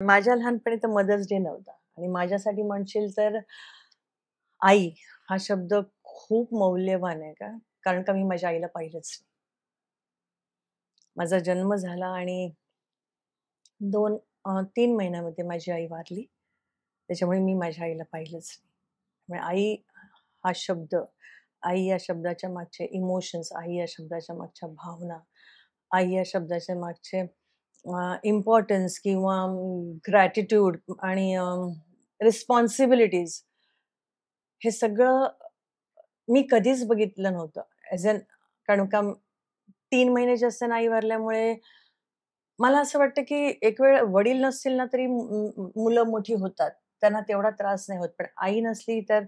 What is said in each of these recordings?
माझ्या लहानपणी तर मदर्स डे नव्हता आणि माझ्यासाठी म्हणशील तर आई हा शब्द खूप मौल्यवान आहे का? कारण का मी माझ्या आईला पाहिलंच नाही. माझा जन्म झाला आणि 2 3 महिन्यामध्ये माझी आई वारली. त्याच्यामुळे मी माझ्या आईला पाहिलंच नाही. त्यामुळे आई हा शब्द, आई या शब्दाच्या मागचे इमोशन्स, आई या शब्दाच्या मागच्या भावना, आई या शब्दाच्या मागचे इम्पोर्टन्स किंवा ग्रॅटिट्यूड आणि रिस्पॉन्सिबिलिटीज हे सगळं मी कधीच बघितलं नव्हतं. ॲज अन कारण का 3 महिन्याची असताना आई वारल्यामुळे मला असं वाटतं, की एक वेळ वडील नसतील ना, तरी मुलं मोठी होतात. त्यांना तेवढा त्रास नाही होत. पण आई नसली तर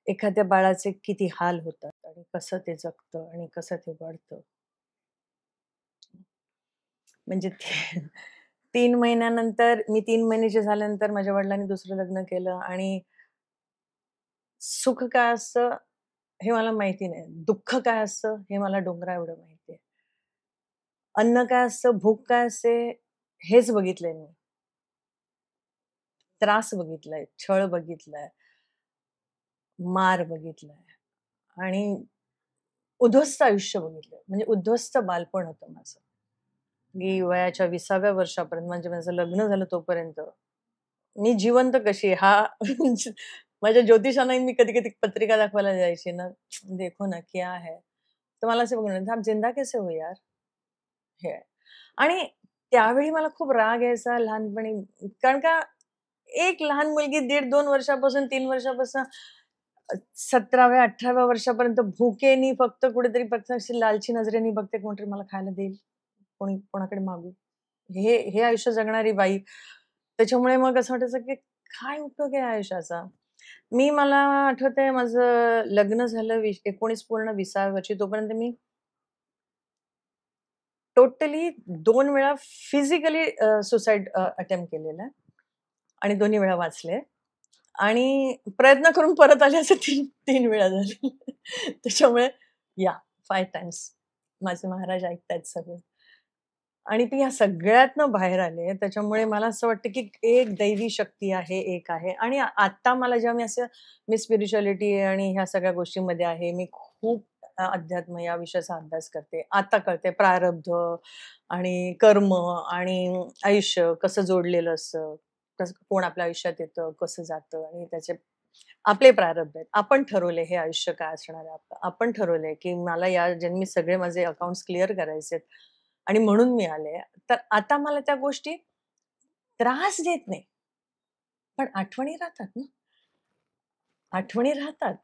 एखाद्या बाळाचे किती हाल होतात आणि कसं ते जगतं आणि कसं ते वाढतं. म्हणजे ते 3 महिन्यानंतर मी 3 महिन्याची झाल्यानंतर माझ्या वडिलांनी दुसरं लग्न केलं आणि सुख काय असतं हे मला माहिती नाही. दुःख काय असतं हे मला डोंगराएवढं माहिती आहे. अन्न काय असतं, भूक काय असते हेच बघितलंय मी. त्रास बघितलाय, छळ बघितलाय, मार बघितलाय आणि उद्ध्वस्त आयुष्य बघितलंय. म्हणजे उद्ध्वस्त बालपण होतं माझं. मी वयाच्या 20व्या वर्षापर्यंत म्हणजे माझं लग्न झालं तोपर्यंत, मी जिवंत कशी आहे हा माझ्या ज्योतिषांनाही मी कधी-कधी पत्रिका दाखवायला जायची ना, "देखो ना क्या है?" तर मला असं बघून "आप जिंदा कैसे हो यार?" हे आहे. आणि त्यावेळी मला खूप राग यायचा लहानपणी. कारण का एक लहान मुलगी 1.5-2 वर्षापासून 3 वर्षापासून 17व्या-18व्या वर्षापर्यंत भुकेनी फक्त कुठेतरी फक्त अशी लालची नजरेने बघते कोणतरी मला खायला देईल, कोणाकडे मागू. हे आयुष्य जगणारी बाई. त्याच्यामुळे मग असं वाटायचं की काय उपयोग आहे आयुष्याचा? मला आठवतंय माझं लग्न झालं 19 पूर्ण 20व्या वर्षी. तोपर्यंत मी टोटली 2 वेळा फिजिकली सुसाईड अटेम्प्ट केलेला आहे आणि दोन्ही वेळा वाचले. आणि प्रयत्न करून परत आले असं 3 वेळा झाले. त्याच्यामुळे या 5 टाइम्स माझे महाराज ऐकतायत सगळे. आणि ती या सगळ्यातनं बाहेर आले. त्याच्यामुळे मला असं वाटतं, की एक दैवी शक्ती आहे, एक आहे आणि आता मला जेव्हा मी असं मी स्पिरिच्युअलिटी आणि ह्या सगळ्या गोष्टींमध्ये आहे. मी खूप अध्यात्म या विषयाचा अभ्यास करते. आता कळते प्रारब्ध आणि कर्म आणि आयुष्य कसं जोडलेलं असतं. कसं कोण आपल्या आयुष्यात येतं, कसं जातं आणि त्याचे आपले प्रारब्ध आहेत. आपण ठरवलंय हे आयुष्य काय असणार आहे आपलं. आपण ठरवलंय, की मला या जन्मी सगळे माझे अकाउंट्स क्लिअर करायचेत आणि म्हणून मी आले. तर आता मला त्या गोष्टी त्रास देत नाही. पण आठवणी राहतात ना, आठवणी राहतात.